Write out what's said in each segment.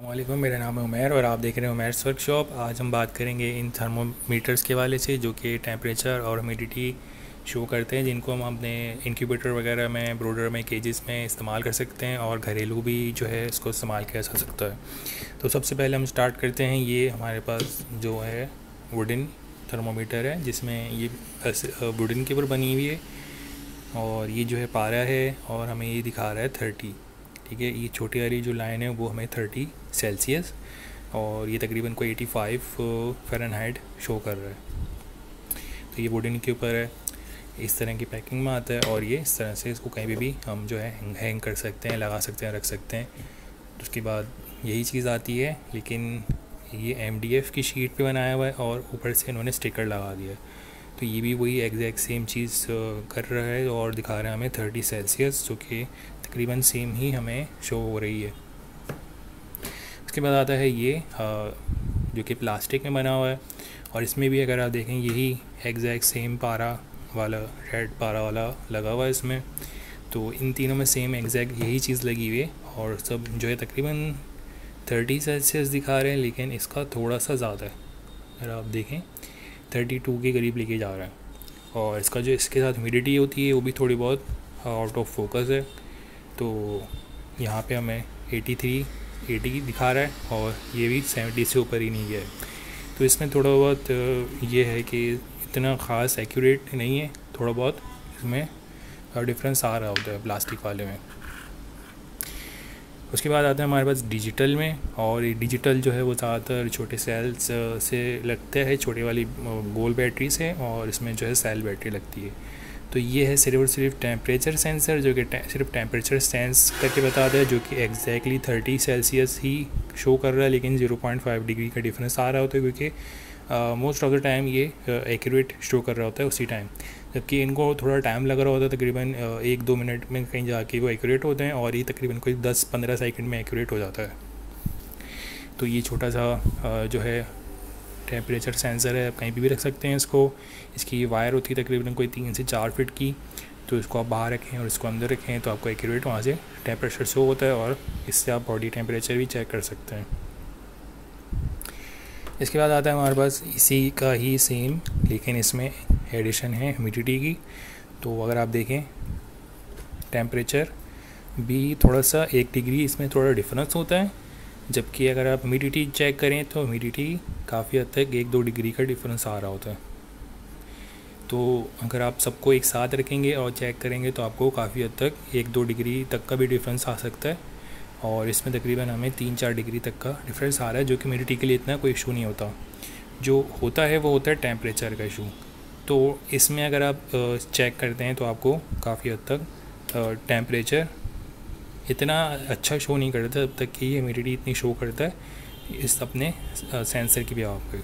वालेकुम, मेरा नाम है उमैर और आप देख रहे हैं उमैर्स वर्कशॉप। आज हम बात करेंगे इन थर्मोमीटर्स के वाले से जो कि टेम्परेचर और ह्यूमिडिटी शो करते हैं, जिनको हम अपने इंक्यूबेटर वगैरह में, ब्रोडर में, केजेस में इस्तेमाल कर सकते हैं और घरेलू भी जो है इसको इस्तेमाल किया जा सकता है। तो सबसे पहले हम स्टार्ट करते हैं। ये हमारे पास जो है वुडन थर्मोमीटर है, जिसमें ये वुडन के ऊपर बनी हुई है और ये जो है पारा है और हमें ये दिखा रहा है 30। ठीक है, ये छोटी वाली जो लाइन है वो हमें 30 सेल्सियस और ये तकरीबन कोई 85 फ़ारेनहाइट शो कर रहा है। तो ये वुडन के ऊपर है, इस तरह की पैकिंग में आता है और ये इस तरह से इसको कहीं भी हम जो है हैंग कर सकते हैं, लगा सकते हैं, रख सकते हैं। उसके बाद यही चीज़ आती है, लेकिन ये MDF की शीट पे बनाया हुआ है और ऊपर से इन्होंने स्टिकर लगा दिया है। तो ये भी वही एग्जैक्ट सेम चीज़ कर रहा है और दिखा रहा है हमें 30 सेल्सियस, जो कि तकरीबन सेम ही हमें शो हो रही है। उसके बाद आता है ये जो कि प्लास्टिक में बना हुआ है और इसमें भी अगर आप देखें यही एग्जैक्ट सेम पारा वाला, रेड पारा वाला लगा हुआ है इसमें। तो इन तीनों में सेम एग्जैक्ट यही चीज़ लगी हुई है और सब जो है तकरीबन 30 सेल्सियस दिखा रहे हैं, लेकिन इसका थोड़ा सा ज़्यादा है। अगर आप देखें 32 के करीब लेके जा रहा है और इसका जो इसके साथ ह्यूमिडिटी होती है वो भी थोड़ी बहुत आउट ऑफ फोकस है। तो यहाँ पे हमें 80 दिखा रहा है और ये भी 70 से ऊपर ही नहीं गया है। तो इसमें थोड़ा बहुत ये है कि इतना ख़ास एक्यूरेट नहीं है, थोड़ा बहुत इसमें डिफरेंस आ रहा होता है प्लास्टिक वाले में। उसके बाद आता है हमारे पास डिजिटल में, और ये डिजिटल जो है वो ज़्यादातर छोटे सेल्स से लगता है, छोटे वाली गोल बैटरी से, और इसमें जो है सेल बैटरी लगती है। तो ये है सिर्फ और सिर्फ टेम्परेचर सेंसर, जो कि सिर्फ टेम्परेचर सेंस करके बताता है, जो कि एग्जैक्टली 30 सेल्सियस ही शो कर रहा है, लेकिन 0.5 डिग्री का डिफरेंस आ रहा होता है, क्योंकि मोस्ट ऑफ द टाइम ये एक्यूरेट शो कर रहा होता है उसी टाइम, जबकि इनको थोड़ा टाइम लग रहा होता है, तकरीबन 1-2 मिनट में कहीं जाके वो एक्यूरेट होते हैं, और ये तकरीबन कोई 10-15 सेकंड में एक्यूरेट हो जाता है। तो ये छोटा सा जो है टेम्परेचर सेंसर है, आप कहीं भी रख सकते हैं इसको। इसकी वायर होती है तकरीबन कोई 3 से 4 फीट की, तो इसको आप बाहर रखें और इसको अंदर रखें तो आपको एक्यूरेट वहाँ से टेम्परेचर शो होता है, और इससे आप बॉडी टेम्परेचर भी चेक कर सकते हैं। इसके बाद आता है हमारे पास इसी का ही सेम, लेकिन इसमें एडिशन है ह्यूमिडिटी की। तो अगर आप देखें टेम्परेचर भी थोड़ा सा 1 डिग्री इसमें थोड़ा डिफरेंस होता है, जबकि अगर आप ह्यूमिडिटी चेक करें तो ह्यूमिडिटी काफ़ी हद तक 1-2 डिग्री का डिफरेंस आ रहा होता है। तो अगर आप सबको एक साथ रखेंगे और चेक करेंगे तो आपको काफ़ी हद तक 1-2 डिग्री तक का भी डिफरेंस आ सकता है, और इसमें तकरीबन हमें 3-4 डिग्री तक का डिफरेंस आ रहा है, जो कि ह्यूमिडिटी के लिए इतना कोई इशू नहीं होता। जो होता है वो होता है टेम्परेचर का इशू। तो इसमें अगर आप चेक करते हैं तो आपको काफ़ी हद तक टेम्परेचर इतना अच्छा शो नहीं करता तब तक कि ये ह्यूमिडिटी इतनी शो करता है इस अपने सेंसर की बिहाफ पे।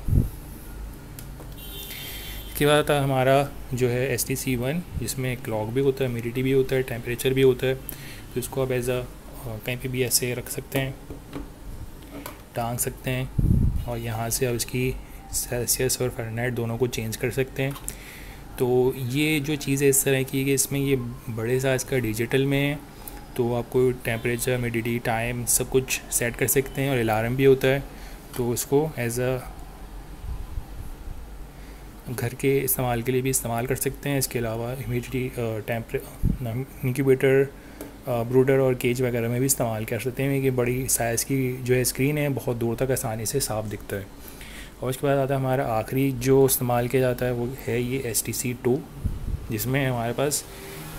इसके बाद आता है हमारा जो है STC1, जिसमें क्लॉक भी होता है, ह्यूमिडिटी भी होता है, टेम्परेचर भी होता है। तो इसको आप एज कहीं पे भी ऐसे रख सकते हैं, टांग सकते हैं, और यहाँ से आप इसकी सेल्सियस और फ़ारेनहाइट दोनों को चेंज कर सकते हैं। तो ये जो चीज़ है इस तरह की कि इसमें ये बड़े साइज़ का डिजिटल में है, तो आपको टेम्परेचर, ह्यूमिडिटी, टाइम सब कुछ सेट कर सकते हैं, और अलार्म भी होता है। तो इसको एज घर के इस्तेमाल के लिए भी इस्तेमाल कर सकते हैं। इसके अलावा ह्यूमिडिटी, इंक्यूबेटर, ब्रूडर और केज वगैरह में भी इस्तेमाल कर सकते हैं, कि बड़ी साइज़ की जो है स्क्रीन है, बहुत दूर तक आसानी से साफ दिखता है। और उसके बाद आता है हमारा आखिरी जो इस्तेमाल किया जाता है, वो है ये STC2, जिसमें हमारे पास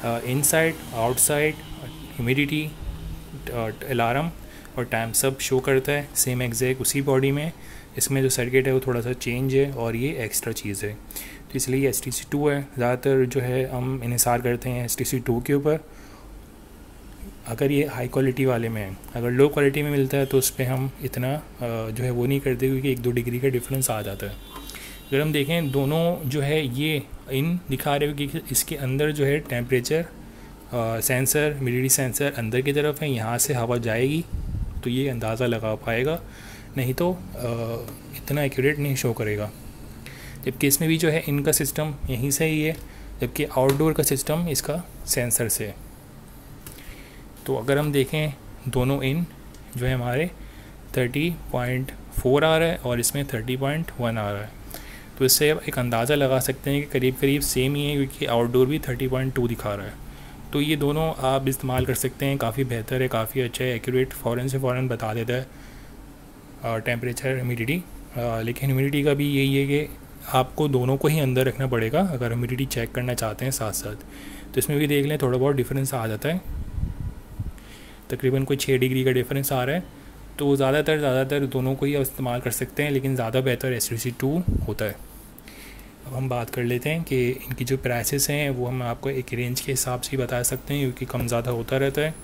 इनसाइड, आउटसाइड, ह्यूमिडिटी, अलार्म और टाइम सब शो करता है सेम एग्जैक्ट उसी बॉडी में। इसमें जो सर्किट है वो थोड़ा सा चेंज है और ये एक्स्ट्रा चीज़ है, तो इसलिए STC2 है। ज़्यादातर जो है हम इन्हिसार करते हैं STC2 के ऊपर, अगर ये हाई क्वालिटी वाले में है। अगर लो क्वालिटी में मिलता है तो उस पर हम इतना जो है वो नहीं करते, क्योंकि 1-2 डिग्री का डिफरेंस आ जाता है। अगर हम देखें दोनों जो है ये इन दिखा रहे हो कि इसके अंदर जो है टेम्परेचर सेंसर, ह्यूमिडिटी सेंसर अंदर की तरफ है, यहाँ से हवा जाएगी तो ये अंदाज़ा लगा पाएगा, नहीं तो इतना एक्यूरेट नहीं शो करेगा। जबकि इसमें भी जो है इनका सिस्टम यहीं से ही है, जबकि आउटडोर का सिस्टम इसका सेंसर से है। तो अगर हम देखें दोनों इन जो है हमारे 30.4 आ रहा है और इसमें 30.1 आ रहा है। तो इससे आप एक अंदाज़ा लगा सकते हैं कि करीब करीब सेम ही है, क्योंकि आउटडोर भी 30.2 दिखा रहा है। तो ये दोनों आप इस्तेमाल कर सकते हैं, काफ़ी बेहतर है, काफ़ी अच्छा है, एक्यूरेट फ़ौरन से फ़ौरन बता देता है टेम्परेचर, ह्यूमिडिटी। लेकिन ह्यूमिडिटी का भी यही है कि आपको दोनों को ही अंदर रखना पड़ेगा अगर ह्यूमिडिटी चेक करना चाहते हैं साथ साथ। तो इसमें भी देख लें थोड़ा बहुत डिफरेंस आ जाता है, तकरीबन कोई 6 डिग्री का डिफरेंस आ रहा है। तो ज़्यादातर दोनों को ही इस्तेमाल कर सकते हैं, लेकिन ज़्यादा बेहतर STC2 होता है। अब हम बात कर लेते हैं कि इनकी जो प्राइसेस हैं वो हम आपको एक रेंज के हिसाब से ही बता सकते हैं, क्योंकि कम ज़्यादा होता रहता है।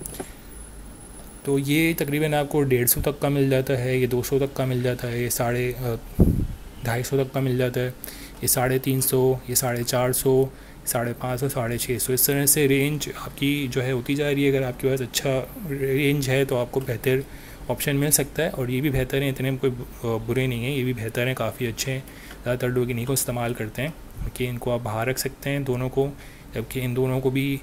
तो ये तकरीबन आपको 150 तक का मिल जाता है, ये 200 तक का मिल जाता है, ये 250 तक का मिल जाता है, ये 350, ये 450, 550, 650। इस तरह से रेंज आपकी जो है होती जा रही है। अगर आपके पास अच्छा रेंज है तो आपको बेहतर ऑप्शन मिल सकता है। और ये भी बेहतर है, इतने कोई बुरे नहीं हैं, ये भी बेहतर हैं, काफ़ी अच्छे हैं। ज़्यादातर लोग इन्हीं को इस्तेमाल करते हैं कि इनको आप बाहर रख सकते हैं दोनों को, जबकि इन दोनों को भी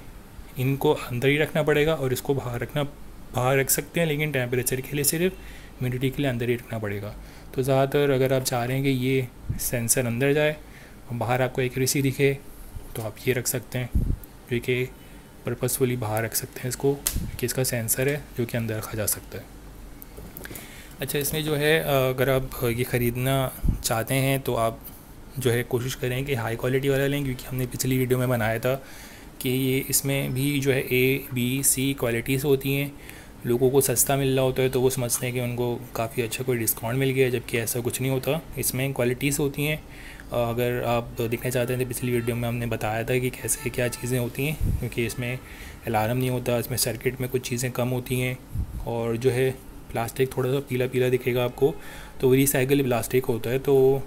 इनको अंदर ही रखना पड़ेगा और इसको बाहर रख सकते हैं, लेकिन टेम्परेचर के लिए सिर्फ ह्यूमिडिटी के लिए अंदर ही रखना पड़ेगा। तो ज़्यादातर अगर आप चाह रहे हैं कि ये सेंसर अंदर जाए और बाहर आपको एक्यूरेसी दिखे तो आप ये रख सकते हैं, क्योंकि पर्पसफुली बाहर रख सकते हैं इसको, कि इसका सेंसर है जो कि अंदर रखा जा सकता है। अच्छा, इसमें जो है अगर आप ये ख़रीदना चाहते हैं तो आप जो है कोशिश करें कि हाई क्वालिटी वाला लें, क्योंकि हमने पिछली वीडियो में बनाया था कि ये इसमें भी जो है A-B-C क्वालिटीज़ होती हैं। लोगों को सस्ता मिल रहा होता है तो वो समझते हैं कि उनको काफ़ी अच्छा कोई डिस्काउंट मिल गया, जबकि ऐसा कुछ नहीं होता। इसमें क्वालिटीज़ होती हैं। अगर आप देखना चाहते हैं तो पिछली वीडियो में हमने बताया था कि कैसे क्या चीज़ें होती हैं, क्योंकि इसमें अलार्म नहीं होता, इसमें सर्किट में कुछ चीज़ें कम होती हैं। और जो है प्लास्टिक थोड़ा सा पीला पीला दिखेगा आपको, तो रिसाइकल प्लास्टिक होता है, तो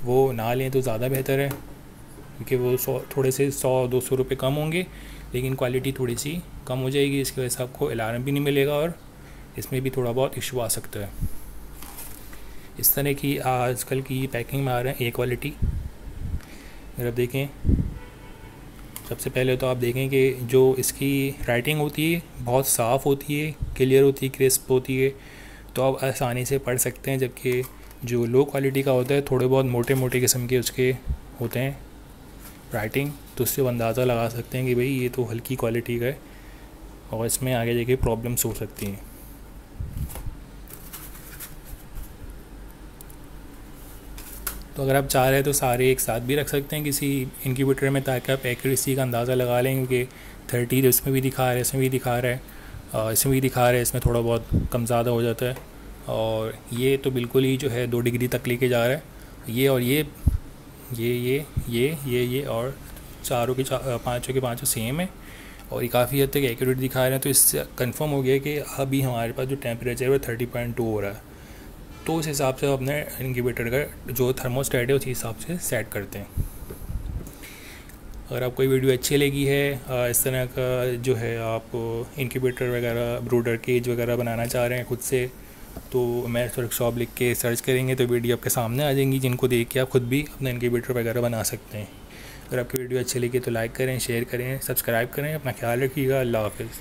वो ना लें तो ज़्यादा बेहतर है, क्योंकि वो थोड़े से 100-200 रुपये कम होंगे, लेकिन क्वालिटी थोड़ी सी कम हो जाएगी। इसकी वजह से आपको अलार्म भी नहीं मिलेगा और इसमें भी थोड़ा बहुत इशू आ सकता है। इस तरह की आजकल की पैकिंग में आ रहे हैं ए क्वालिटी। अगर आप देखें, सबसे पहले तो आप देखें कि जो इसकी राइटिंग होती है बहुत साफ़ होती है, क्लियर होती है, क्रिस्प होती है, तो आप आसानी से पढ़ सकते हैं। जबकि जो लो क्वालिटी का होता है, थोड़े बहुत मोटे मोटे किस्म के उसके होते हैं राइटिंग, तो उससे अंदाज़ा लगा सकते हैं कि भाई ये तो हल्की क्वालिटी का है और इसमें आगे जाके प्रॉब्लम्स हो सकती हैं। तो अगर आप चाह रहे हैं तो सारे एक साथ भी रख सकते हैं किसी इंक्यूबेटर में, ताकि आप एक्यूरेसी का अंदाज़ा लगा लें, क्योंकि 30 इसमें भी दिखा रहा है, इसमें भी दिखा रहा है, इसमें भी दिखा रहा है, इसमें थोड़ा बहुत कम ज़्यादा हो जाता है। और ये तो बिल्कुल ही जो है 2 डिग्री तक लेके जा रहा है। ये और ये और पाँचों के पाँचों सेम है और ये काफ़ी हद तक एक्यूरेट दिखा रहे हैं। तो इससे कंफर्म हो गया कि अभी हमारे पास जो टेम्परेचर है वो 30.2 हो रहा है। तो उस हिसाब से अपने इंक्यूबेटर का जो थर्मोस्टेट है उस हिसाब से सेट करते हैं। अगर आपको ये वीडियो अच्छी लगी है, इस तरह का जो है आप इंक्यूबेटर वगैरह, ब्रूडर केज वगैरह बनाना चाह रहे हैं खुद से, तो मैथ्स वर्कशॉप लिख के सर्च करेंगे तो वीडियो आपके सामने आ जाएंगी, जिनको देख के आप खुद भी अपना इंक्यूबेटर वगैरह बना सकते हैं। अगर आपकी वीडियो अच्छी लगी तो लाइक करें, शेयर करें, सब्सक्राइब करें। अपना ख्याल रखिएगा। अल्लाह हाफ़िज़।